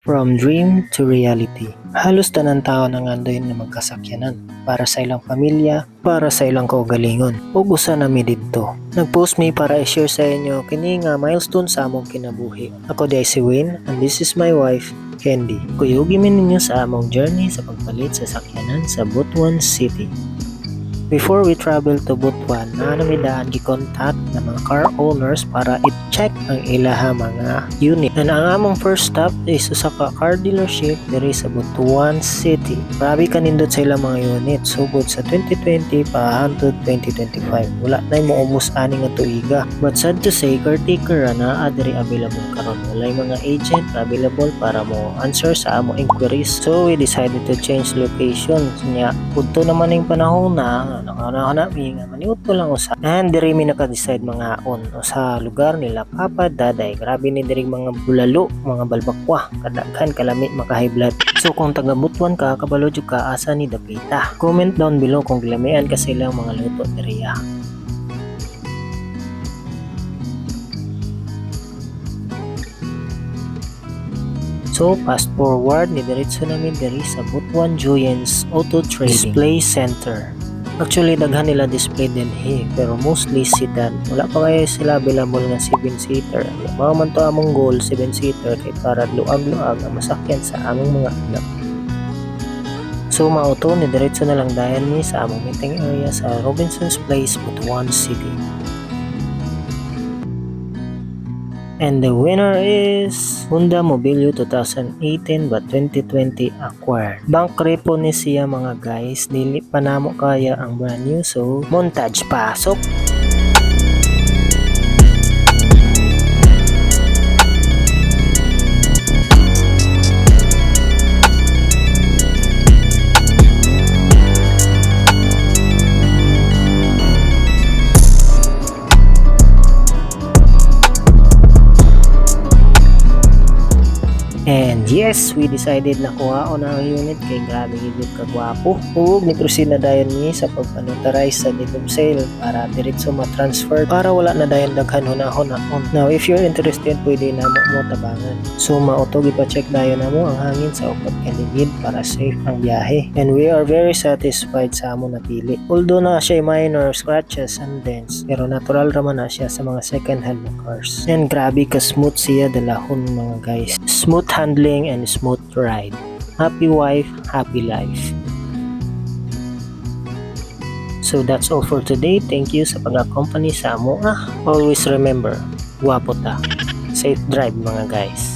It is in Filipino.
From dream to reality. Halos tanan tao nangandoy na magkasakyanan para sa ilang pamilya, para sa ilang kaugalingon. Ug usa na mi didto. Nag-post mi para i-share sa inyo kini nga milestone sa among kinabuhi. Ako di si Wayne and this is my wife, Candy. Kuyugi mi ninyo sa among journey sa pagpalit sa sakyanan sa Butuan City. Before we travel to Butuan, namidaan gi-contact na mga car owners para i-check ang ilaha mga unit. And ang among first stop is sa car dealership diri sa Butuan City. Grabe kanindot sa ilang mga unit, sugod sa 2020 pa hangtod 2025. Wala na mo ubos ani nga tuiga. But sad to say, caretaker na adiri available karon. Walay mga agent available para mo answer sa among inquiries. So we decided to change location. Nya pudto naman ning panahon na nakana nga maniuto lang usa. And diri mi naka-decide mga on sa lugar nila Papa Daday. Grabe ni diri mga bulalo, mga balbakwa, kadaghan kalami maka high blood. So kung taga Butuan ka, kabalo jud ka asa ni dapita. Comment down below kung gilamian ka silang mga luto diriya. So, fast forward, nidiretso namin diri sa Butuan Joyens Auto Trading Display Center. Actually, daghan nila display din pero mostly sedan. Wala pa kaya sila available nga 7-seater. Mga man to among goal, 7-seater kay para luag-luag ang masakyan sa among mga anak. So, mauto, nidiretso na lang dayan ni sa among meeting area sa Robinson's Place, Butuan City. And the winner is Honda Mobilio 2018 but 2020 acquired. Bank repo ni siya mga guys. Dili pa namo kaya ang brand new. So, montage pasok. And yes, we decided na kuhaon ang unit kay grabe gid kagwapo. Ug ni-proceed na dayon ni sa pagpanotarize sa deed of sale para diretso ma-transfer para wala na dayon daghan hunahon. Now, if you're interested, pwede na mo tabangan. So, mauto gipa-check dayon namo ang hangin sa upat kaligid para safe ang biyahe. And we are very satisfied sa among napili. Although na siya minor scratches and dents, pero natural raman na siya sa mga second hand na cars. And grabe ka smooth siya dalahon mga guys. Smooth handling and smooth ride. Happy wife, happy life. So that's all for today. Thank you sa pag-accompany sa amo. Always remember, guwapo ta. Safe drive mga guys.